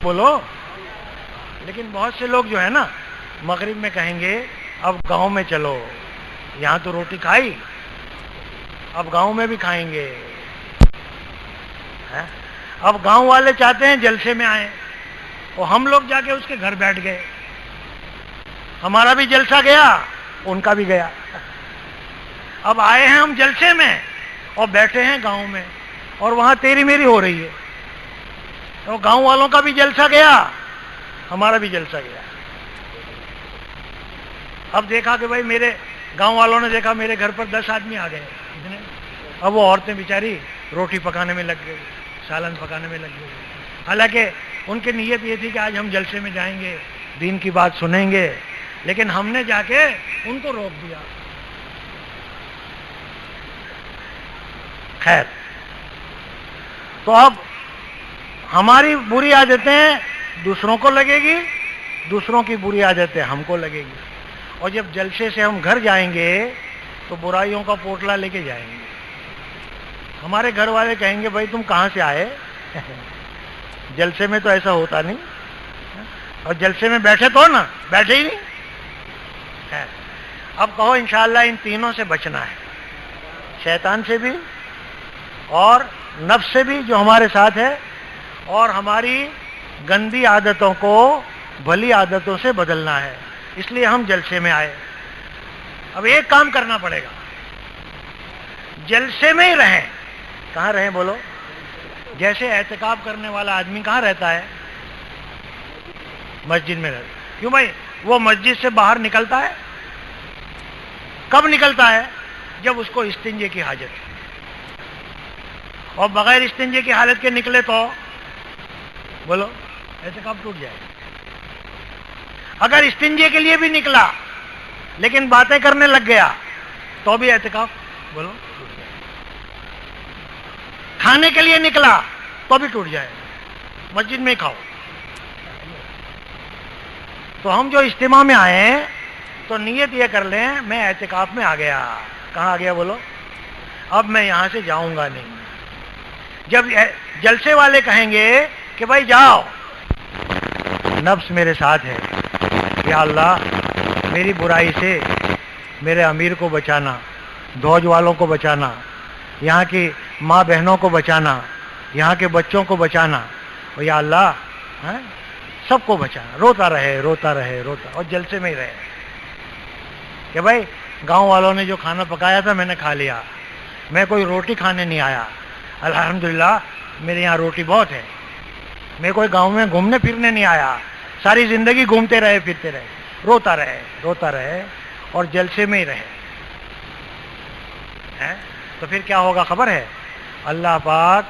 بولو. لیکن بہت سے لوگ جو ہے نا مغرب میں کہیں گے اب گاؤں میں چلو، یہاں تو روٹی کھائی، اب گاؤں میں بھی کھائیں گے. اب گاؤں والے چاہتے ہیں جلسے میں آئیں، اور ہم لوگ جا کے اس کے گھر بیٹھ گئے. ہمارا بھی جلسہ گیا، ان کا بھی گیا. اب آئے ہیں ہم جلسے میں اور بیٹھے ہیں گاؤں میں، اور وہاں تیری میری ہو رہی ہے. تو گاؤں والوں کا بھی جلسہ گیا، ہمارا بھی جلسہ گیا. اب دیکھا کہ بھائی میرے گاؤں والوں نے دیکھا میرے گھر پر 10 آدمی آ گئے. اب وہ عورتیں بیچاری روٹی پکانے میں لگ گئی، سالن پکانے میں لگ گئی. حالانکہ ان کی نیت یہ تھی کہ آج ہم جلسے میں جائیں گے، دین کی بات سنیں گے، لیکن ہم نے جا کے ان کو روک دیا. خیر، تو اب ہماری بری عادتیں دوسروں کو لگے گی، دوسروں کی بری عادتیں ہم کو لگے گی. اور جب جلسے سے ہم گھر جائیں گے تو برائیوں کا پوٹلا لے کے جائیں گے. ہمارے گھر والے کہیں گے بھائی تم کہاں سے آئے؟ جلسے میں تو ایسا ہوتا نہیں، اور جلسے میں بیٹھے تو نا، بیٹھے ہی نہیں. اب کہو انشاءاللہ ان تینوں سے بچنا ہے، شیطان سے بھی اور نفس سے بھی جو ہمارے ساتھ ہے، اور ہماری گندی عادتوں کو بھلی عادتوں سے بدلنا ہے. اس لیے ہم جلسے میں آئے. اب ایک کام کرنا پڑے گا، جلسے میں ہی رہیں. کہاں رہیں بولو؟ جیسے اعتکاف کرنے والا آدمی کہاں رہتا ہے؟ مسجد میں رہتا. کیوں بھائی؟ وہ مسجد سے باہر نکلتا ہے کب نکلتا ہے؟ جب اس کو استنجے کی حاجت ہے. اور بغیر استنجے کی حالت کے نکلے تو بولو اعتکاف ٹوٹ جائے. اگر استنجے کے لیے بھی نکلا لیکن باتیں کرنے لگ گیا تو بھی اعتکاف بولو ٹوٹ جائے. کھانے کے لیے نکلا تو بھی ٹوٹ جائے. مسجد میں ہی کھاؤ. تو ہم جو اجتماع میں آئے ہیں تو نیت یہ کر لیں میں اعتکاف میں آ گیا. کہاں آ گیا بولو؟ اب میں یہاں سے جاؤں گا نہیں. جب جلسے والے کہیں گے کہ بھائی جاؤ، نفس میرے ساتھ ہے، یا اللہ میری برائی سے میرے امیر کو بچانا، دھوج والوں کو بچانا، یہاں کی ماں بہنوں کو بچانا، یہاں کے بچوں کو بچانا، اور یا اللہ سب کو بچانا. روتا رہے روتا رہے روتا، اور جلسے میں ہی رہے کہ بھائی گاؤں والوں نے جو کھانا پکایا تھا میں نے کھا لیا، میں کوئی روٹی کھانے نہیں آیا. الحمدللہ میرے یہاں روٹی بہت ہے. میں کوئی گاؤں میں گھومنے پھرنے نہیں آیا، ساری زندگی گھومتے رہے پھرتے رہے. روتا رہے روتا رہے اور جلسے میں ہی رہے. تو پھر کیا ہوگا خبر ہے؟ اللہ پاک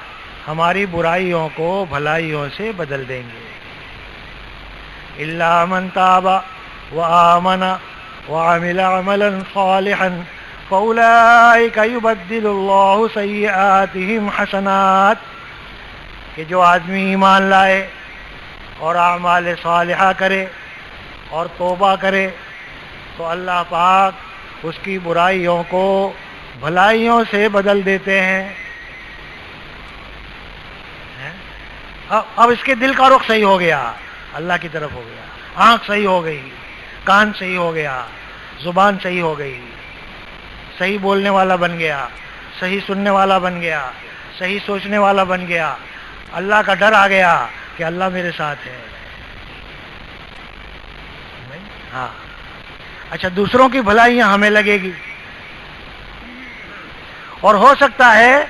ہماری برائیوں کو بھلائیوں سے بدل دیں گے. الا من تاب وآمن وعمل عملا صالحا فاولئک یبدل اللہ سیئاتہم حسنات. کہ جو آدمی ایمان لائے اور اعمال صالحہ کرے اور توبہ کرے تو اللہ پاک اس کی برائیوں کو بھلائیوں سے بدل دیتے ہیں. اب اس کے دل کا رخ صحیح ہو گیا، اللہ کی طرف ہو گیا، آنکھ صحیح ہو گئی، کان صحیح ہو گیا، زبان صحیح ہو گئی، صحیح بولنے والا بن گیا، صحیح سننے والا بن گیا، صحیح سوچنے والا بن گیا. اللہ کا ڈر آ گیا کہ اللہ میرے ساتھ ہے. ہاں اچھا، دوسروں کی بھلائیاں ہمیں لگے گی. اور ہو سکتا ہے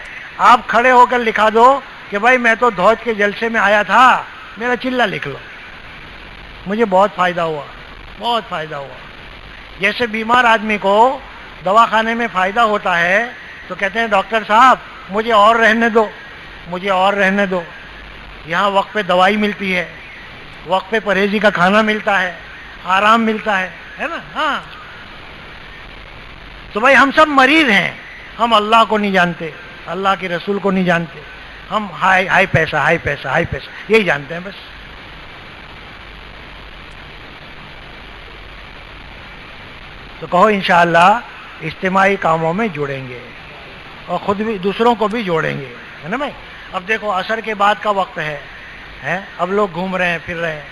آپ کھڑے ہو کر لکھا دو کہ بھائی میں تو دھوج کے جلسے میں آیا تھا، میرا چلہ لکھ لو، مجھے بہت فائدہ ہوا، بہت فائدہ ہوا. جیسے بیمار آدمی کو دواخانے میں فائدہ ہوتا ہے تو کہتے ہیں ڈاکٹر صاحب مجھے اور رہنے دو، مجھے اور رہنے دو. یہاں وقت پہ دوائی ملتی ہے، وقت پہ پرہیزی کا کھانا ملتا ہے، آرام ملتا ہے نا. ہاں تو بھائی ہم سب مریض ہیں، ہم اللہ کو نہیں جانتے، اللہ کے رسول کو نہیں جانتے. ہم ہائی پیسہ ہائی پیسہ ہائی پیسہ یہی جانتے ہیں بس. تو کہو انشاءاللہ اجتماعی کاموں میں جڑیں گے اور خود بھی دوسروں کو بھی جوڑیں گے، ہے نا بھائی. اب دیکھو عصر کے بعد کا وقت ہے، ہیں، اب لوگ گھوم رہے ہیں، پھر رہے ہیں.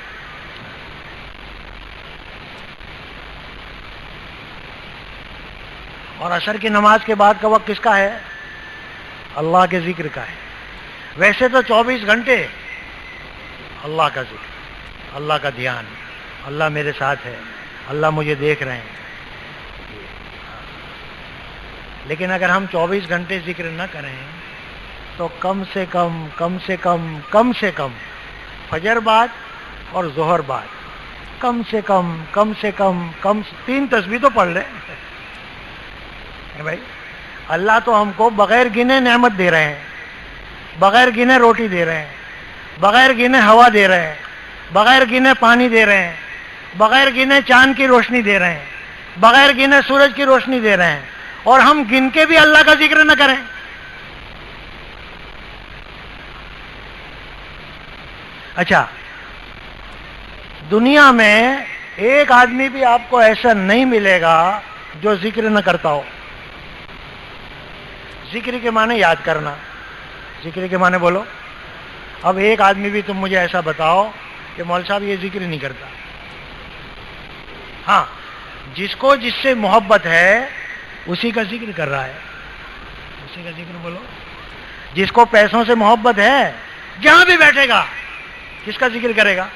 اور عصر کی نماز کے بعد کا وقت کس کا ہے؟ اللہ کے ذکر کا ہے. ویسے تو 24 گھنٹے اللہ کا ذکر، اللہ کا دھیان، اللہ میرے ساتھ ہے، اللہ مجھے دیکھ رہے ہیں. لیکن اگر ہم 24 گھنٹے ذکر نہ کریں تو کم سے کم فجر بعد اور ظہر بعد کم سے کم 3 تسبیح تو پڑھ لیں. بھائی اللہ تو ہم کو بغیر گنے نعمت دے رہے ہیں، بغیر گنے روٹی دے رہے ہیں، بغیر گنے ہوا دے رہے ہیں، بغیر گنے پانی دے رہے ہیں، بغیر گنے چاند کی روشنی دے رہے ہیں، بغیر گنے سورج کی روشنی دے رہے ہیں، اور ہم گن کے بھی اللہ کا ذکر نہ کریں. اچھا، دنیا میں ایک آدمی بھی آپ کو ایسا نہیں ملے گا جو ذکر نہ کرتا ہو. ذکر کے معنی یاد کرنا، ذکر کے معنی بولو. اب ایک آدمی بھی تم مجھے ایسا بتاؤ کہ مول صاحب یہ ذکر نہیں کرتا. ہاں، جس کو جس سے محبت ہے اسی کا ذکر کر رہا ہے. اسی کا ذکر بولو. جس کو پیسوں سے محبت ہے جہاں بھی بیٹھے گا کس کا ذکر کرے گا؟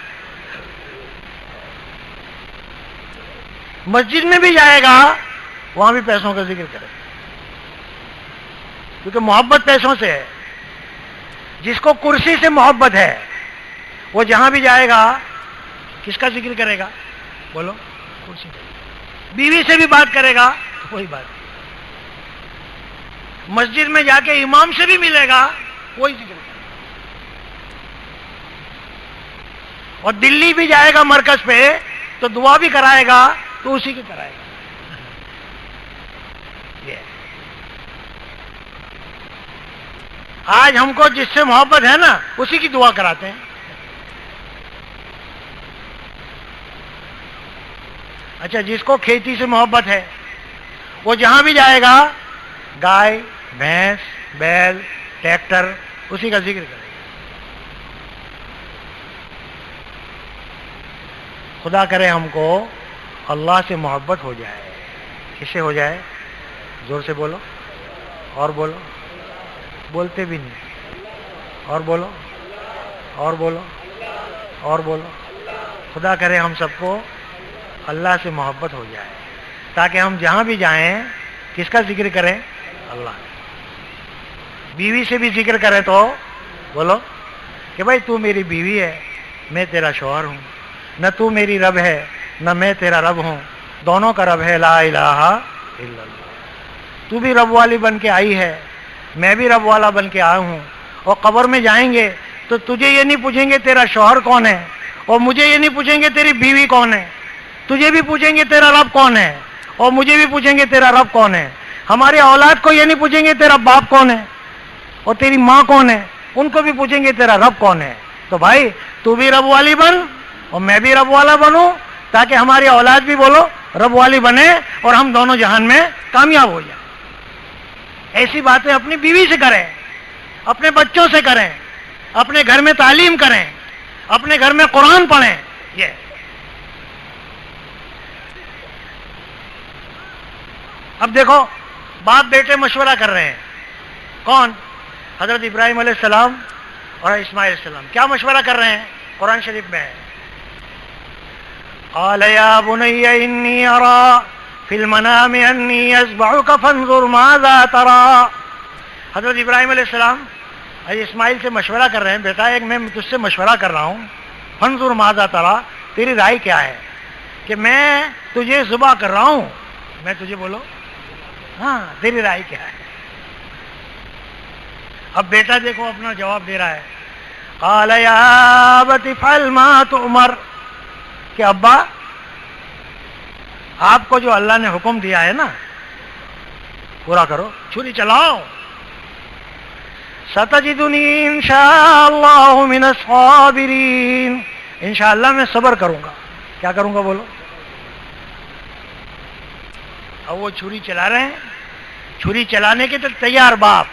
مسجد میں بھی جائے گا وہاں بھی پیسوں کا ذکر کرے گا، کیونکہ محبت پیسوں سے ہے. جس کو کرسی سے محبت ہے وہ جہاں بھی جائے گا کس کا ذکر کرے گا؟ بولو. کرسی. بیوی سے بھی بات کرے گا وہی بات. مسجد میں جا کے امام سے بھی ملے گا وہی ذکر کرے گا. اور دلی بھی جائے گا مرکز پہ تو دعا بھی کرائے گا تو اسی کی کرائے گا. آج ہم کو جس سے محبت ہے نا اسی کی دعا کراتے ہیں. اچھا، جس کو کھیتی سے محبت ہے وہ جہاں بھی جائے گا گائے، بھینس، بیل، ٹریکٹر اسی کا ذکر کرے گا. خدا کرے ہم کو اللہ سے محبت ہو جائے. کس سے ہو جائے؟ زور سے بولو. اور بولو. بولتے بھی نہیں. اور بولو. اور بولو. اور بولو. خدا کرے ہم سب کو اللہ سے محبت ہو جائے تاکہ ہم جہاں بھی جائیں کس کا ذکر کریں؟ اللہ. بیوی سے بھی ذکر کریں تو بولو کہ بھائی تو میری بیوی ہے، میں تیرا شوہر ہوں. نہ تو میری رب ہے نہ میں تیرا رب ہوں، دونوں کا رب ہے لا الہ الا اللہ. تو بھی رب والی بن کے آئی ہے، میں بھی رب والا بن کے آیا ہوں. اور قبر میں جائیں گے تو تجھے یہ نہیں پوچھیں گے تیرا شوہر کون ہے، اور مجھے یہ نہیں پوچھیں گے تیری بیوی کون ہے. تجھے بھی پوچھیں گے تیرا رب کون ہے، اور مجھے بھی پوچھیں گے تیرا رب کون ہے. ہماری اولاد کو یہ نہیں پوچھیں گے تیرا باپ کون ہے اور تیری ماں کون ہے، ان کو بھی پوچھیں گے تیرا رب کون ہے. تو بھائی تو بھی رب والی بن اور میں بھی رب والا بنوں تاکہ ہماری اولاد بھی بولو رب والی بنے اور ہم دونوں جہان میں کامیاب ہو جائیں. ایسی باتیں اپنی بیوی سے کریں، اپنے بچوں سے کریں، اپنے گھر میں تعلیم کریں، اپنے گھر میں قرآن پڑھیں. یہ اب دیکھو باپ بیٹے مشورہ کر رہے ہیں. کون؟ حضرت ابراہیم علیہ السلام اور اسماعیل علیہ السلام. کیا مشورہ کر رہے ہیں؟ قرآن شریف میں ہے قال یا بنی انی ارى فی المنام انی اذبحک فانظر ماذا ترى. حضرت ابراہیم علیہ السلام اسماعیل سے مشورہ کر رہے ہیں، بیٹا ایک میں تجھ سے مشورہ کر رہا ہوں، فانظر ماذا ترى، تیری رائے کیا ہے کہ میں تجھے ذبح کر رہا ہوں. میں تجھے بولو ہاں تیری رائے کیا ہے. اب بیٹا دیکھو اپنا جواب دے رہا ہے قال یا ابت افعل ما تؤمر، کہ ابا آپ کو جو اللہ نے حکم دیا ہے نا پورا کرو، چھری چلاؤ. ستجدنی انشاء اللہ من الصابرین، انشاءاللہ میں صبر کروں گا. کیا کروں گا بولو. اب وہ چھری چلا رہے ہیں، چھری چلانے کے تو تیار باپ،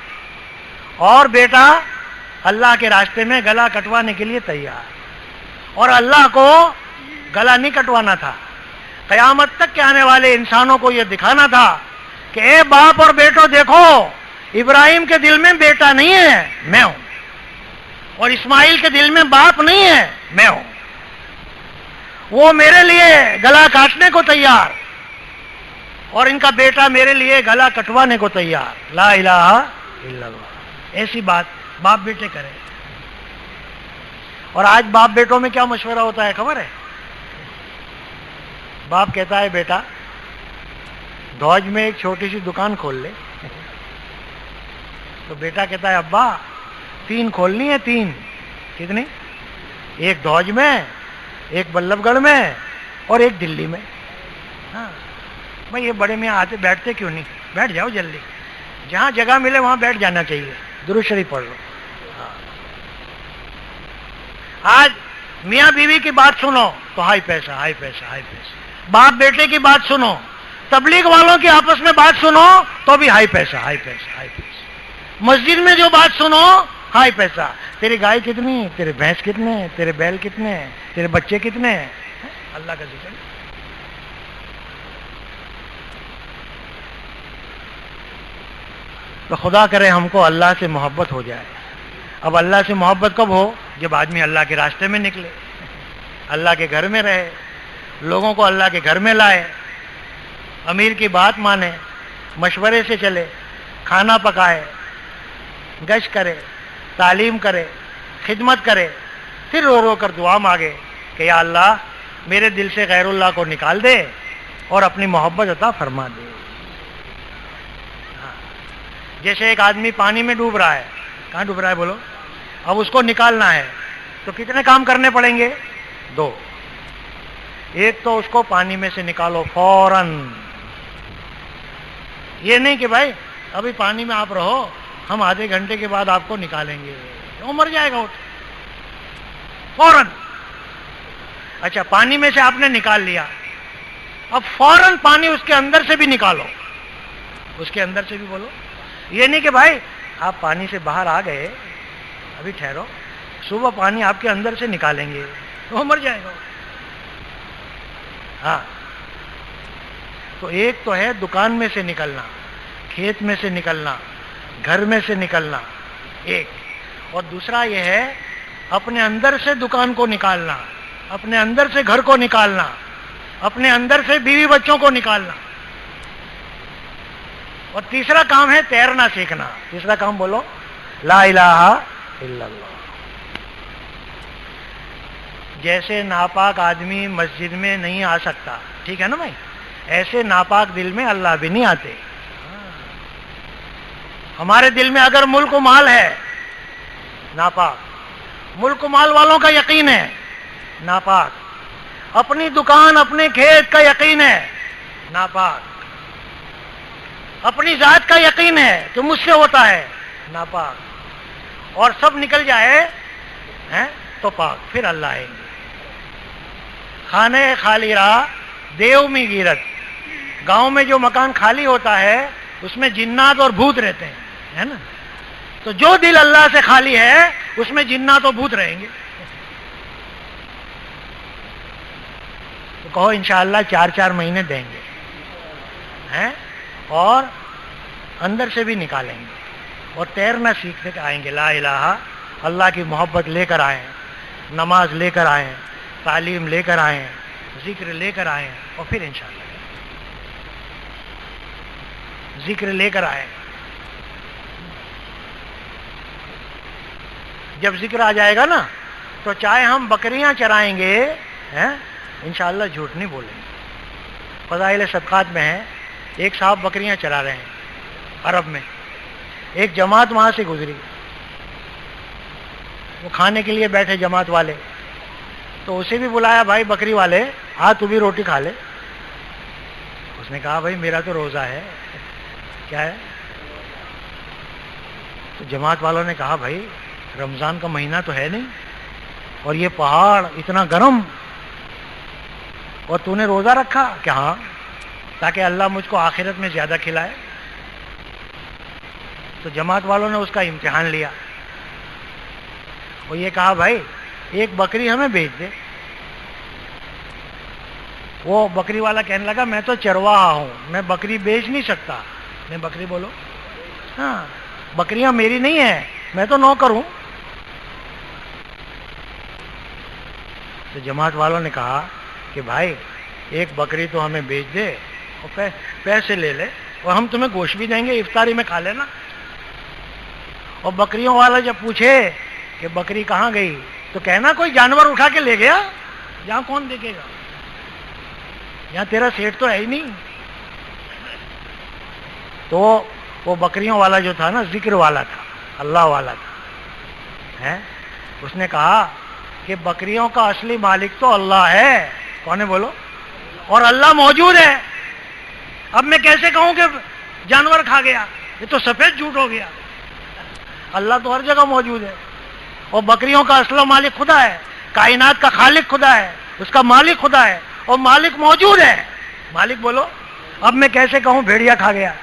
اور بیٹا اللہ کے راستے میں گلا کٹوانے کے لیے تیار، اور اللہ کو گلا نہیں کٹوانا تھا، قیامت تک کے آنے والے انسانوں کو یہ دکھانا تھا کہ اے باپ اور بیٹو دیکھو، ابراہیم کے دل میں بیٹا نہیں ہے، میں ہوں، اور اسماعیل کے دل میں باپ نہیں ہے، میں ہوں، وہ میرے لیے گلا کاٹنے کو تیار اور ان کا بیٹا میرے لیے گلا کٹوانے کو تیار، لا الہ الا اللہ۔ ایسی بات باپ بیٹے کرے۔ اور آج باپ بیٹوں میں کیا مشورہ ہوتا ہے خبر ہے؟ باپ کہتا ہے بیٹا دھوج میں ایک چھوٹی سی دکان کھول لے، تو بیٹا کہتا ہے ابا 3 کھولنی ہے، 3 کتنی؟ ایک دھوج میں، ایک بلب گڑھ میں، اور ایک دلی میں۔ ہاں بھائی یہ بڑے میاں آتے بیٹھتے کیوں نہیں؟ بیٹھ جاؤ جلدی، جہاں جگہ ملے وہاں بیٹھ جانا چاہیے، درود شریف پڑھ لو۔ آج میاں بیوی کی بات سنو تو ہائی پیسہ، ہائی پیسہ، ہائی پیسہ، باپ بیٹے کی بات سنو، تبلیغ والوں کی آپس میں بات سنو تو بھی ہائی پیسہ، ہائی پیسہ، ہائی پیسہ، مسجد میں جو بات سنو ہائی پیسہ، تیری گائے کتنی، تیرے بھینس کتنے، تیرے بیل کتنے، تیرے بچے کتنے، اللہ کا ذکر۔ تو خدا کرے ہم کو اللہ سے محبت ہو جائے۔ اب اللہ سے محبت کب ہو؟ جب آدمی اللہ کے راستے میں نکلے، اللہ کے گھر میں رہے، لوگوں کو اللہ کے گھر میں لائے، امیر کی بات مانے، مشورے سے چلے، کھانا پکائے، گشت کرے، تعلیم کرے، خدمت کرے، پھر رو رو کر دعا مانگے کہ یا اللہ میرے دل سے غیر اللہ کو نکال دے اور اپنی محبت عطا فرما دے۔ جیسے ایک آدمی پانی میں ڈوب رہا ہے، کہاں ڈوب رہا ہے بولو؟ اب اس کو نکالنا ہے تو کتنے کام کرنے پڑیں گے؟ 2۔ ایک تو اس کو پانی میں سے نکالو فوراً، یہ نہیں کہ بھائی ابھی پانی میں آپ رہو، ہم آدھے گھنٹے کے بعد آپ کو نکالیں گے، وہ مر جائے گا وہ فوراً۔ اچھا پانی میں سے آپ نے نکال لیا، اب فوراً پانی اس کے اندر سے بھی نکالو، اس کے اندر سے بھی بولو، یہ نہیں کہ بھائی آپ پانی سے باہر آ گئے ابھی ٹھہرو، صبح پانی آپ کے اندر سے نکالیں گے تو وہ مر جائے گا۔ ہاں تو ایک تو ہے دکان میں سے نکلنا، کھیت میں سے نکلنا، گھر میں سے نکلنا ایک، اور دوسرا یہ ہے اپنے اندر سے دکان کو نکالنا، اپنے اندر سے گھر کو نکالنا، اپنے اندر سے بیوی بچوں کو نکالنا، اور تیسرا کام ہے تیرنا سیکھنا۔ تیسرا کام بولو، لا الہ الا اللہ۔ جیسے ناپاک آدمی مسجد میں نہیں آ سکتا، ٹھیک ہے نا بھائی، ایسے ناپاک دل میں اللہ بھی نہیں آتے۔ ہمارے دل میں اگر ملک و مال ہے ناپاک، ملک و مال والوں کا یقین ہے ناپاک، اپنی دکان اپنے کھیت کا یقین ہے ناپاک، اپنی ذات کا یقین ہے کہ مجھ سے ہوتا ہے ناپاک، اور سب نکل جائے تو پاک، پھر اللہ آئیں گے۔ خانے خالی رہا دیو میں گیرت، گاؤں میں جو مکان خالی ہوتا ہے اس میں جنات اور بھوت رہتے ہیں، ہے نا؟ تو جو دل اللہ سے خالی ہے اس میں جنات اور بھوت رہیں گے۔ تو کہو انشاءاللہ 4 مہینے دیں گے، اور اندر سے بھی نکالیں گے، اور تیرنا سیکھنے کے آئیں گے، لا الہ اللہ کی محبت لے کر آئیں، نماز لے کر آئیں، تعلیم لے کر آئیں، ذکر لے کر آئیں، اور پھر انشاءاللہ ذکر لے کر آئیں۔ جب ذکر آ جائے گا نا تو چاہے ہم بکریاں چرائیں گے انشاءاللہ جھوٹ نہیں بولیں گے۔ فضائل صدقات میں ہے، ایک صاحب بکریاں چرا رہے ہیں عرب میں، ایک جماعت وہاں سے گزری، وہ کھانے کے لیے بیٹھے جماعت والے، تو اسے بھی بلایا، بھائی بکری والے آ تو بھی روٹی کھا لے۔ اس نے کہا بھائی میرا تو روزہ ہے۔ کیا ہے؟ تو جماعت والوں نے کہا بھائی رمضان کا مہینہ تو ہے نہیں، اور یہ پہاڑ اتنا گرم، اور تو نے روزہ رکھا؟ کہ ہاں، تاکہ اللہ مجھ کو آخرت میں زیادہ کھلائے۔ تو جماعت والوں نے اس کا امتحان لیا، وہ یہ کہا بھائی ایک بکری ہمیں بیچ دے. وہ بکری والا کہنے لگا میں تو چرواہا ہوں، میں بکری بیچ نہیں سکتا. میں بکری بولو، ہاں بکریاں میری نہیں ہیں، میں تو نوکر ہوں. تو جماعت والوں نے کہا کہ بھائی ایک بکری تو ہمیں بیچ دے اور پیسے لے لے اور ہم تمہیں گوشت بھی دیں گے، افطاری میں کھا لینا. اور بکریوں والا جب پوچھے کہ بکری کہاں گئی تو کہنا کوئی جانور اٹھا کے لے گیا. یہاں کون دیکھے گا، یہاں تیرا سیٹ تو ہے ہی نہیں. تو وہ بکریوں والا جو تھا نا، ذکر والا تھا، اللہ والا تھا. اس نے کہا کہ بکریوں کا اصلی مالک تو اللہ ہے. کون ہے بولو؟ اور اللہ موجود ہے. اب میں کیسے کہوں کہ جانور کھا گیا؟ یہ تو سفید جھوٹ ہو گیا. اللہ تو ہر جگہ موجود ہے، اور بکریوں کا اصل مالک خدا ہے. کائنات کا خالق خدا ہے، اس کا مالک خدا ہے، اور مالک موجود ہے. مالک بولو. اب میں کیسے کہوں بھیڑیا کھا گیا؟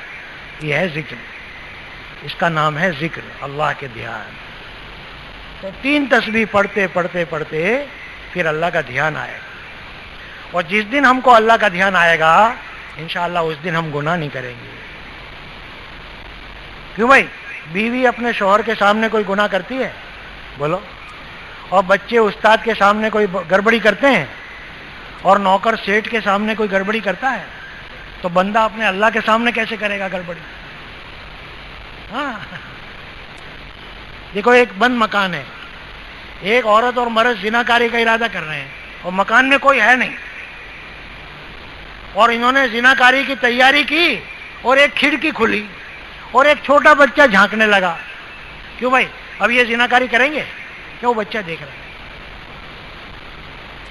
یہ ہے ذکر، اس کا نام ہے ذکر، اللہ کے دھیان. تو 3 تسبیح پڑھتے پڑھتے پڑھتے پھر اللہ کا دھیان آئے گا. اور جس دن ہم کو اللہ کا دھیان آئے گا انشاءاللہ اس دن ہم گناہ نہیں کریں گے. کیوں بھائی؟ بیوی اپنے شوہر کے سامنے کوئی گناہ کرتی ہے؟ بولو. اور بچے استاد کے سامنے کوئی گڑبڑی کرتے ہیں؟ اور نوکر سیٹ کے سامنے کوئی گڑبڑی کرتا ہے؟ تو بندہ اپنے اللہ کے سامنے کیسے کرے گا گڑبڑی؟ ہاں دیکھو ایک بند مکان ہے، ایک عورت اور مرد زناکاری کا ارادہ کر رہے ہیں اور مکان میں کوئی ہے نہیں، اور انہوں نے زناکاری کی تیاری کی اور ایک کھڑکی کھلی اور ایک چھوٹا بچہ جھانکنے لگا. کیوں بھائی؟ اب یہ زناکاری کریں گے کہ وہ بچہ دیکھ رہا ہے؟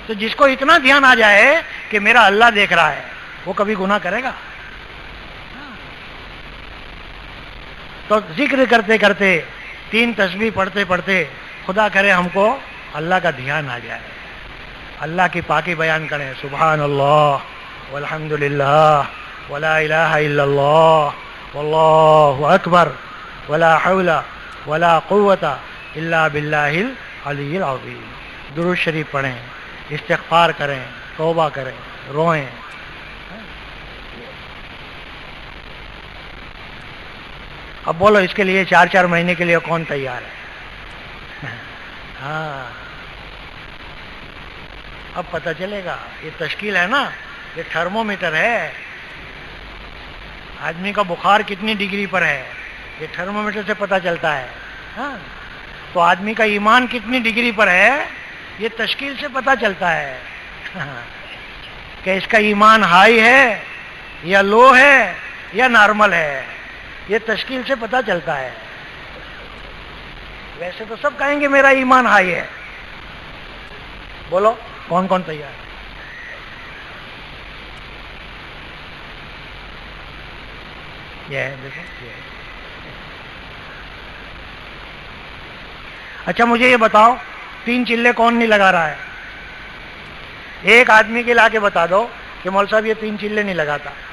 تو جس کو اتنا دھیان آ جائے کہ میرا اللہ دیکھ رہا ہے وہ کبھی گناہ کرے گا؟ تو ذکر کرتے کرتے 3 تسبیح پڑھتے پڑھتے خدا کرے ہم کو اللہ کا دھیان آ جائے، اللہ کی پاکی بیان کریں. سبحان اللہ والحمد للہ ولا الہ الا اللہ واللہ اکبر ولا حول ولا قوت الا باللہ العلی العظیم. درود شریف پڑھیں، استغفار کریں، توبہ کریں، روئیں. اب بولو اس کے لیے 4 مہینے کے لیے کون تیار ہے؟ ہاں اب پتہ چلے گا. یہ تشکیل ہے نا، یہ تھرمومیٹر ہے. آدمی کا بخار کتنی ڈگری پر ہے یہ تھرمومیٹر سے پتہ چلتا ہے. ہاں تو آدمی کا ایمان کتنی ڈگری پر ہے یہ تشکیل سے پتہ چلتا ہے کہ اس کا ایمان ہائی ہے یا لو ہے یا نارمل ہے. یہ تشکیل سے پتہ چلتا ہے. ویسے تو سب کہیں گے میرا ایمان ہائی ہے. بولو کون کون تیار ہے؟ یہ ہے دیکھو یہ ہے. اچھا مجھے یہ بتاؤ 3 چلے کون نہیں لگا رہا ہے؟ ایک آدمی کے لا کے بتا دو کہ مول صاحب یہ 3 چلے نہیں لگاتا ہے.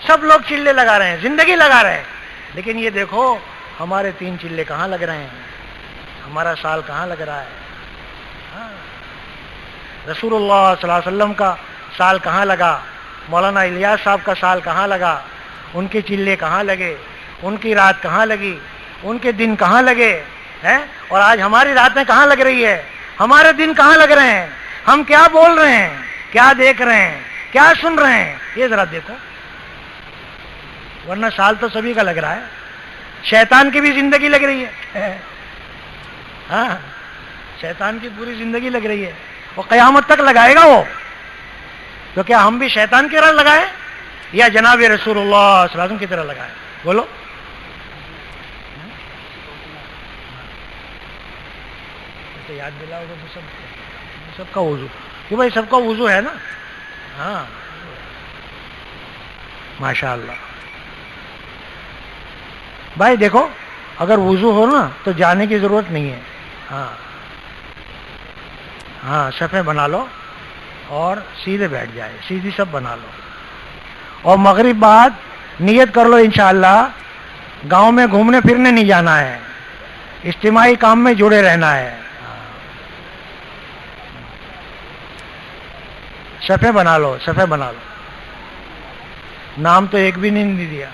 سب لوگ چلے لگا رہے ہیں، زندگی لگا رہے ہیں، لیکن یہ دیکھو ہمارے 3 چلے کہاں لگ رہے ہیں، ہمارا سال کہاں لگ رہا ہے. ہاں رسول اللہ صلی اللہ علیہ وسلم کا سال کہاں لگا، مولانا الیاس صاحب کا سال کہاں لگا، ان کے چلے کہاں لگے، ان کی رات کہاں لگی، ان کے دن کہاں لگے ہیں. اور آج ہماری راتیں کہاں لگ رہی ہے، ہمارے دن کہاں لگ رہے ہیں، ہم کیا بول رہے ہیں، کیا دیکھ رہے ہیں، کیا سن رہے ہیں، یہ ذرا دیکھو. ورنہ سال تو سبھی کا لگ رہا ہے. شیطان کی بھی زندگی لگ رہی ہے. ہاں شیطان کی پوری زندگی لگ رہی ہے، وہ قیامت تک لگائے گا وہ. تو کیا ہم بھی شیطان کی طرح لگائیں یا جناب رسول اللہ صلی اللہ علیہ وسلم کی طرح لگائیں؟ بولو. تو یاد دلاؤ گے تو سب کا وضو، کہ بھائی سب کا وضو ہے نا. ہاں ماشاء اللہ. بھائی دیکھو اگر وضو ہو نا تو جانے کی ضرورت نہیں ہے. ہاں ہاں صفیں بنا لو اور سیدھے بیٹھ جائے، سیدھی سب بنا لو. اور مغرب بعد نیت کر لو انشاءاللہ گاؤں میں گھومنے پھرنے نہیں جانا ہے، اجتماعی کام میں جڑے رہنا ہے. صفحے بنا لو، صفحے بنا لو. نام تو ایک بھی نہیں دیا،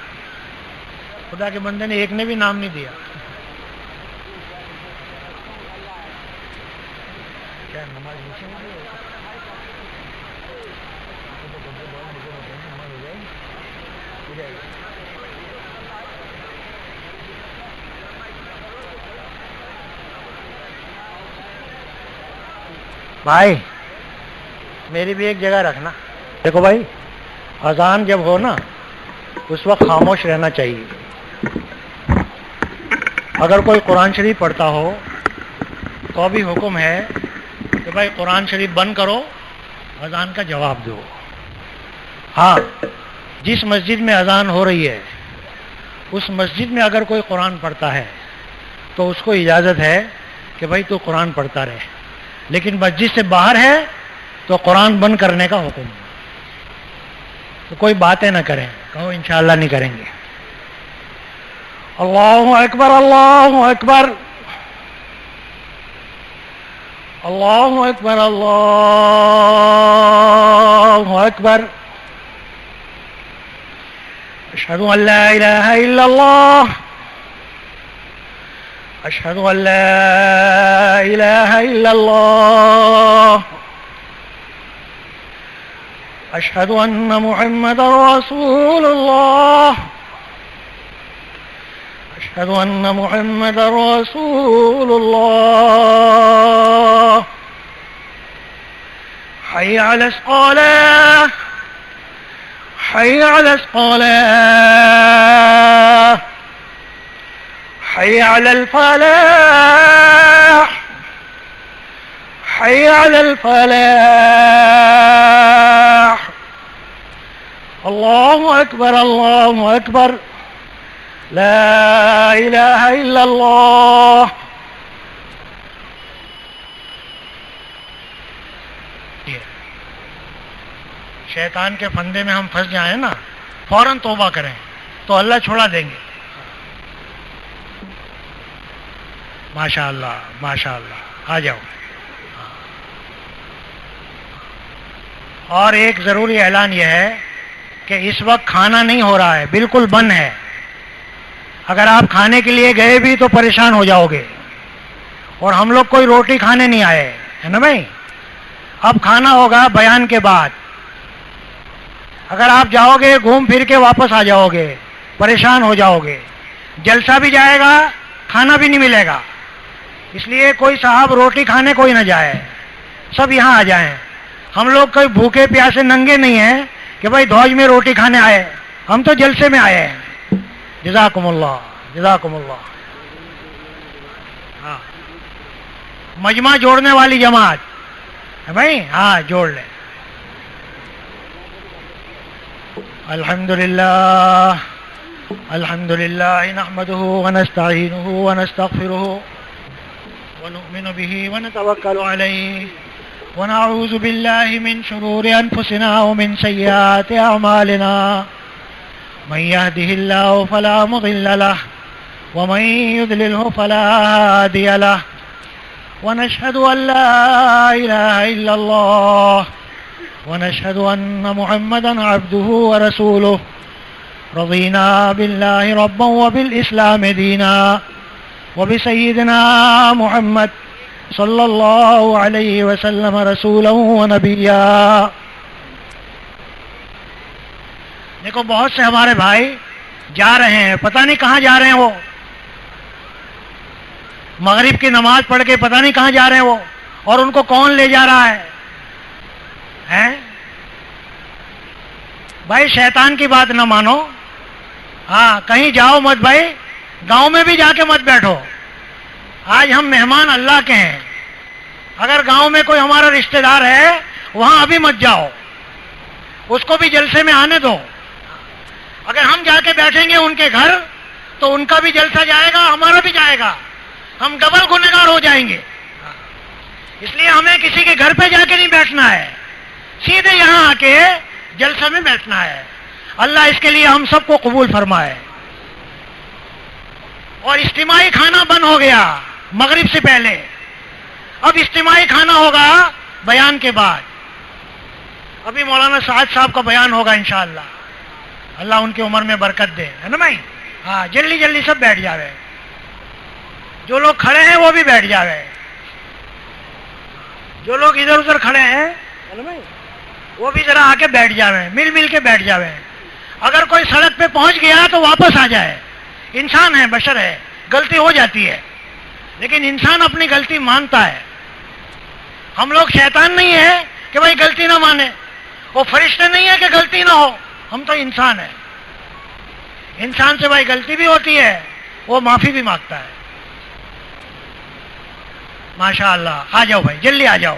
خدا کے بندے نے ایک نے بھی نام نہیں دیا. کیا نماز نیچے نہیں دی؟ بھائی میری بھی ایک جگہ رکھنا. دیکھو بھائی، اذان جب ہو نا اس وقت خاموش رہنا چاہیے. اگر کوئی قرآن شریف پڑھتا ہو تو بھی حکم ہے کہ بھائی قرآن شریف بند کرو، اذان کا جواب دو. ہاں، جس مسجد میں اذان ہو رہی ہے اس مسجد میں اگر کوئی قرآن پڑھتا ہے تو اس کو اجازت ہے کہ بھائی تو قرآن پڑھتا رہے، لیکن مسجد سے باہر ہے تو قرآن بند کرنے کا حکم ہے. تو کوئی باتیں نہ کریں، کہو انشاءاللہ نہیں کریں گے. اللہ اکبر، اللہ اکبر، اللہ اکبر، اللہ اکبر. اشہد ان لا الہ الا اللہ، اشہد ان لا الہ الا اللہ، اشہد ان محمد رسول اللہ، اشہد ان محمد رسول اللہ. حی علی الصلاة، حی علی الصلاة، حی علی الفلاح، حی علی الفلاح. اللہ اکبر، اللہ اکبر، لا الہ الا اللہ. شیطان کے پھندے میں ہم پھنس جائیں نا، فوراً توبہ کریں تو اللہ چھوڑا دیں گے. ماشاء اللہ، ماشاء اللہ. آ جاؤ. اور ایک ضروری اعلان یہ ہے کہ اس وقت کھانا نہیں ہو رہا ہے، بالکل بند ہے. اگر آپ کھانے کے لیے گئے بھی تو پریشان ہو جاؤ گے، اور ہم لوگ کوئی روٹی کھانے نہیں آئے ہے نا بھائی. اب کھانا ہوگا بیان کے بعد. اگر آپ جاؤ گے گھوم پھر کے واپس آ جاؤ گے، پریشان ہو جاؤ گے، جلسہ بھی جائے گا، کھانا بھی نہیں ملے گا. اس لیے کوئی صاحب روٹی کھانے کوئی نہ جائے، سب یہاں آ جائیں. ہم لوگ کوئی بھوکے پیاسے ننگے نہیں ہیں کہ بھائی دھوج میں روٹی کھانے آئے، ہم تو جلسے میں آئے ہیں. جزاکم اللہ، جزاکم اللہ. ہاں، مجمع جوڑنے والی جماعت ہے بھائی، ہاں جوڑ لیں. الحمدللہ، الحمدللہ نحمده ونستعینه ونستغفره ونؤمن به ونتوکل علیہ ونعوذ باللہ من شرور انفسنا ومن سیئات اعمالنا. من يهده الله فلا مضل له ومن يضلله فلا هادي له. ونشهد أن لا إله إلا الله ونشهد أن محمدا عبده ورسوله. رضينا بالله ربا وبالإسلام دينا وبسيدنا محمد صلى الله عليه وسلم رسولا ونبيا. دیکھو بہت سے ہمارے بھائی جا رہے ہیں، پتہ نہیں کہاں جا رہے ہیں. وہ مغرب کی نماز پڑھ کے پتہ نہیں کہاں جا رہے ہیں وہ، اور ان کو کون لے جا رہا ہے؟ بھائی شیطان کی بات نہ مانو. ہاں، کہیں جاؤ مت بھائی، گاؤں میں بھی جا کے مت بیٹھو. آج ہم مہمان اللہ کے ہیں. اگر گاؤں میں کوئی ہمارا رشتہ دار ہے وہاں ابھی مت جاؤ، اس کو بھی جلسے میں آنے دو. اگر ہم جا کے بیٹھیں گے ان کے گھر تو ان کا بھی جلسہ جائے گا، ہمارا بھی جائے گا، ہم ڈبل گنہگار ہو جائیں گے. اس لیے ہمیں کسی کے گھر پہ جا کے نہیں بیٹھنا ہے، سیدھے یہاں آ کے جلسہ میں بیٹھنا ہے. اللہ اس کے لیے ہم سب کو قبول فرمائے. اور اجتماعی کھانا بند ہو گیا مغرب سے پہلے. اب اجتماعی کھانا ہوگا بیان کے بعد. ابھی مولانا سعد صاحب کا بیان ہوگا انشاءاللہ. اللہ ان کی عمر میں برکت دے, ہے نا بھائی. ہاں جلدی جلدی سب بیٹھ جاوے, جو لوگ کھڑے ہیں وہ بھی بیٹھ جاوے, جو لوگ ادھر ادھر کھڑے ہیں وہ بھی ذرا آ کے بیٹھ جاوے, مل مل کے بیٹھ جاوے. اگر کوئی سڑک پہ پہنچ گیا تو واپس آ جائے. انسان ہے, بشر ہے, غلطی ہو جاتی ہے, لیکن انسان اپنی غلطی مانتا ہے. ہم لوگ شیطان نہیں ہے کہ بھائی غلطی نہ مانے, وہ فرشتے نہیں ہے کہ غلطی نہ ہو. ہم تو انسان ہیں. انسان سے بھائی غلطی بھی ہوتی ہے, وہ معافی بھی مانگتا ہے. ماشاء اللہ. آ جاؤ بھائی, جلدی آ جاؤ.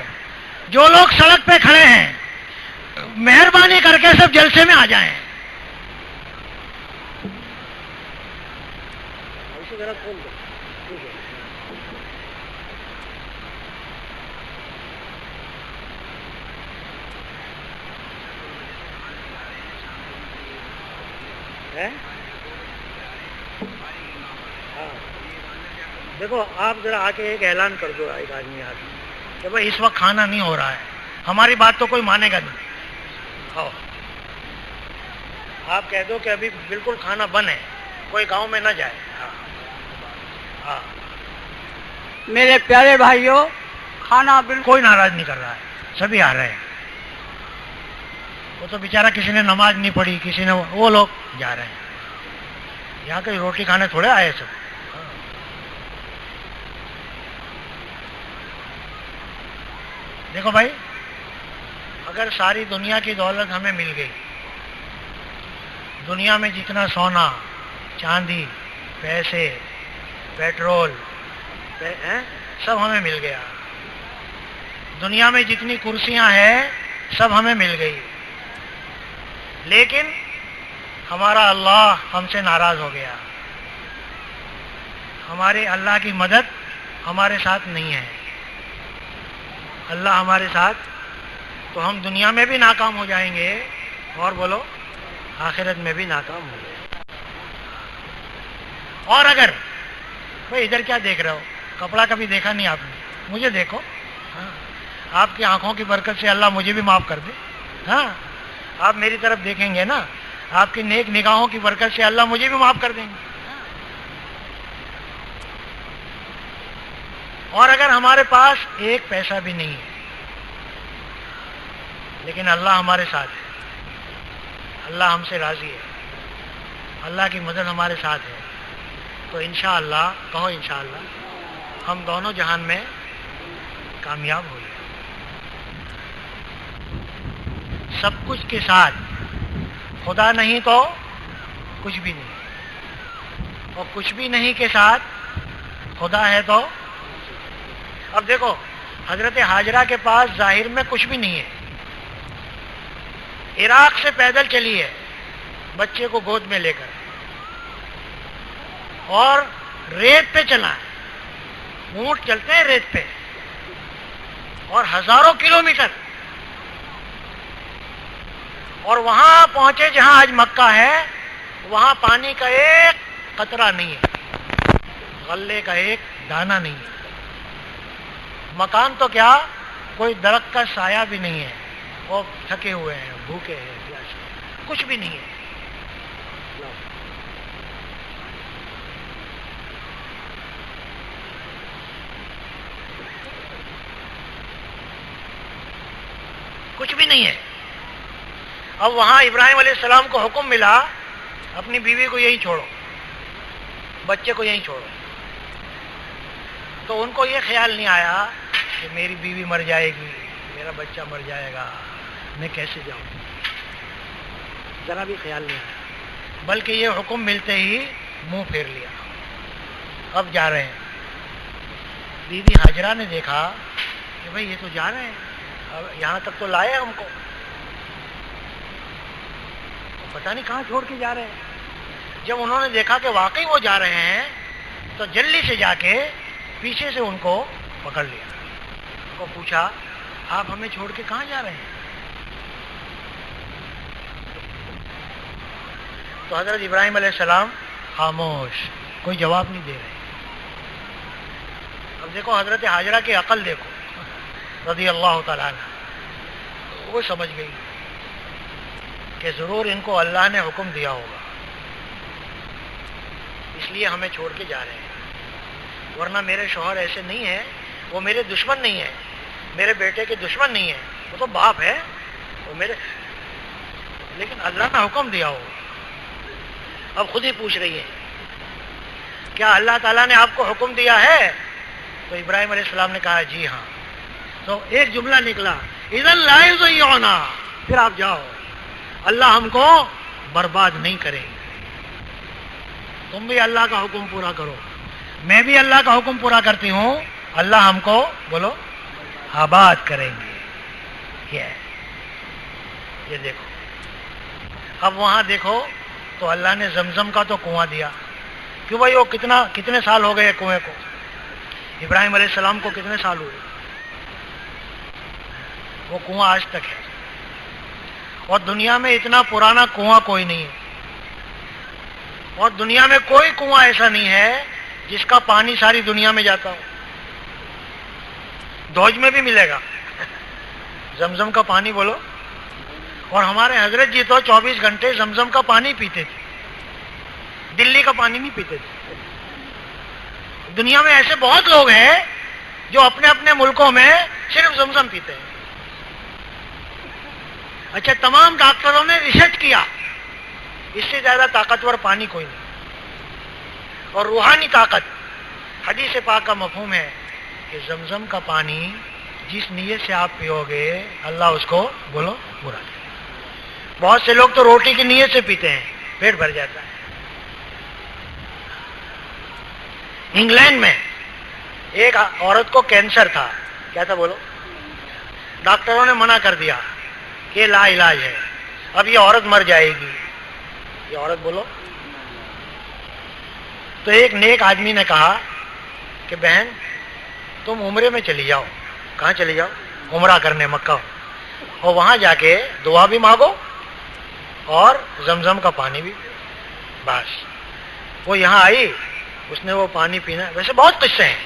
جو لوگ سڑک پہ کھڑے ہیں مہربانی کر کے سب جلسے میں آ جائیں. دیکھو آپ ذرا آ کے ایک اعلان کر دو, ایک آدمی آ کے کہ بھائی اس وقت کھانا نہیں ہو رہا ہے. ہماری بات تو کوئی مانے گا نہیں. آؤ آپ کہہ دو کہ ابھی بالکل کھانا بند ہے, کوئی گاؤں میں نہ جائے. ہاں میرے پیارے بھائیوں, کھانا بالکل کوئی ناراض نہیں کر رہا ہے, سبھی آ رہے ہیں. وہ تو بیچارہ کسی نے نماز نہیں پڑھی, کسی نے, وہ لوگ جا رہے ہیں. یہاں کہیں روٹی کھانے تھوڑے آئے سب. دیکھو بھائی, اگر ساری دنیا کی دولت ہمیں مل گئی, دنیا میں جتنا سونا چاندی پیسے پیٹرول سب ہمیں مل گیا, دنیا میں جتنی کرسیاں ہیں سب ہمیں مل گئی, لیکن ہمارا اللہ ہم سے ناراض ہو گیا. ہمارے اللہ کی مدد ہمارے ساتھ نہیں ہے. اللہ ہمارے ساتھ, تو ہم دنیا میں بھی ناکام ہو جائیں گے, اور بولو آخرت میں بھی ناکام ہو گئے. اور اگر بھائی ادھر کیا دیکھ رہے ہو, کپڑا کبھی دیکھا نہیں آپ نے, مجھے دیکھو. ہاں آپ کی آنکھوں کی برکت سے اللہ مجھے بھی معاف کر دے. ہاں آپ میری طرف دیکھیں گے نا, آپ کی نیک نگاہوں کی برکت سے اللہ مجھے بھی معاف کر دیں گے. اور اگر ہمارے پاس ایک پیسہ بھی نہیں ہے, لیکن اللہ ہمارے ساتھ ہے, اللہ ہم سے راضی ہے, اللہ کی مدد ہمارے ساتھ ہے, تو انشاءاللہ, کہو انشاءاللہ, ہم دونوں جہان میں کامیاب ہوئے. سب کچھ کے ساتھ خدا نہیں تو کچھ بھی نہیں, اور کچھ بھی نہیں کے ساتھ خدا ہے تو. اب دیکھو حضرت حاجرہ کے پاس ظاہر میں کچھ بھی نہیں ہے, عراق سے پیدل چلی ہے بچے کو گود میں لے کر, اور ریت پہ چلا ہے, اونٹ چلتے ہیں ریت پہ, اور ہزاروں کلومیٹر, اور وہاں پہنچے جہاں آج مکہ ہے, وہاں پانی کا ایک قطرہ نہیں ہے, غلے کا ایک دانہ نہیں ہے. مکان تو کیا, کوئی درخت کا سایہ بھی نہیں ہے, وہ تھکے ہوئے ہیں, بھوکے ہیں, کچھ بھی نہیں ہے. کچھ بھی نہیں ہے. اب وہاں ابراہیم علیہ السلام کو حکم ملا, اپنی بیوی کو یہیں چھوڑو, بچے کو یہیں چھوڑو. تو ان کو یہ خیال نہیں آیا کہ میری بیوی مر جائے گی, میرا بچہ مر جائے گا, میں کیسے جاؤں, ذرا بھی خیال نہیں آیا, بلکہ یہ حکم ملتے ہی منہ پھیر لیا. اب جا رہے ہیں. بی بی حاجرہ نے دیکھا کہ بھئی یہ تو جا رہے ہیں, اب یہاں تک تو لائے ہم کو, پتہ نہیں کہاں چھوڑ کے جا رہے ہیں. جب انہوں نے دیکھا کہ واقعی وہ جا رہے ہیں, تو جلدی سے جا کے پیچھے سے ان کو پکڑ لیا, ان کو پوچھا آپ ہمیں چھوڑ کے کہاں جا رہے ہیں. تو حضرت ابراہیم علیہ السلام خاموش, کوئی جواب نہیں دے رہے. اب دیکھو حضرت حاجرہ کی عقل دیکھو رضی اللہ تعالیٰ عنہ. وہ سمجھ گئی کہ ضرور ان کو اللہ نے حکم دیا ہوگا، اس لیے ہمیں چھوڑ کے جا رہے ہیں، ورنہ میرے شوہر ایسے نہیں ہیں، وہ میرے دشمن نہیں ہیں، میرے بیٹے کے دشمن نہیں ہیں، وہ تو باپ ہے وہ میرے، لیکن اللہ نے حکم دیا ہوگا. اب خود ہی پوچھ رہی ہے کیا اللہ تعالیٰ نے آپ کو حکم دیا ہے؟ تو ابراہیم علیہ السلام نے کہا جی ہاں. تو ایک جملہ نکلا اذن لا یضیعنا، پھر آپ جاؤ، اللہ ہم کو برباد نہیں کریں گے. تم بھی اللہ کا حکم پورا کرو، میں بھی اللہ کا حکم پورا کرتی ہوں، اللہ ہم کو بولو آباد کریں گے. یہ دیکھو اب وہاں دیکھو تو اللہ نے زمزم کا تو کنواں دیا کہ بھائی وہ کتنے سال ہو گئے کنویں کو؟ ابراہیم علیہ السلام کو کتنے سال ہوئے؟ وہ کنواں آج تک ہے، اور دنیا میں اتنا پرانا کنواں کوئی نہیں ہے، اور دنیا میں کوئی کنواں ایسا نہیں ہے جس کا پانی ساری دنیا میں جاتا ہو. دوج میں بھی ملے گا زمزم کا پانی بولو. اور ہمارے حضرت جی تو 24 گھنٹے زمزم کا پانی پیتے تھے، دلی کا پانی نہیں پیتے تھے. دنیا میں ایسے بہت لوگ ہیں جو اپنے اپنے ملکوں میں صرف زمزم پیتے ہیں. اچھا تمام ڈاکٹروں نے ریسرچ کیا، اس سے زیادہ طاقتور پانی کوئی نہیں. اور روحانی طاقت، حدیث پاک کا مفہوم ہے کہ زمزم کا پانی جس نیت سے آپ پیو گے اللہ اس کو بولو پورا دے. بہت سے لوگ تو روٹی کی نیت سے پیتے ہیں، پیٹ بھر جاتا ہے. انگلینڈ میں ایک عورت کو کینسر تھا، کیا تھا بولو؟ ڈاکٹروں نے منع کر دیا کہ یہ لا علاج ہے، اب یہ عورت مر جائے گی. یہ عورت بولو. تو ایک نیک آدمی نے کہا کہ بہن تم عمرے میں چلی جاؤ. کہاں چلی جاؤ؟ عمرہ کرنے مکہ، اور وہاں جا کے دعا بھی مانگو اور زمزم کا پانی بھی. بس وہ یہاں آئی، اس نے وہ پانی پینا، ویسے بہت قصے ہیں،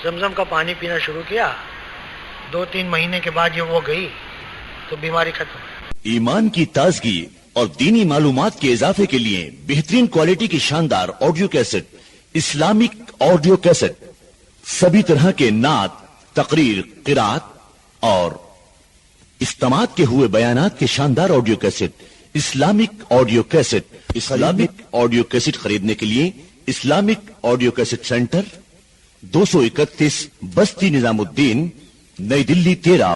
زمزم کا پانی پینا شروع کیا. 2-3 مہینے کے بعد جب وہ گئی تو بیماری ختم. ایمان کی تازگی اور دینی معلومات کے اضافے کے لیے بہترین کوالٹی کی شاندار audio cassette, Islamic audio cassette, سبھی طرح کے نعت، تقریر، قرات اور استماعت کے ہوئے بیانات کے شاندار audio cassette, Islamic audio cassette. Islamic audio cassette خریدنے کے لیے اسلامک آڈیو کیسٹ سینٹر 231 بستی نظام الدین، نئی دلی 13.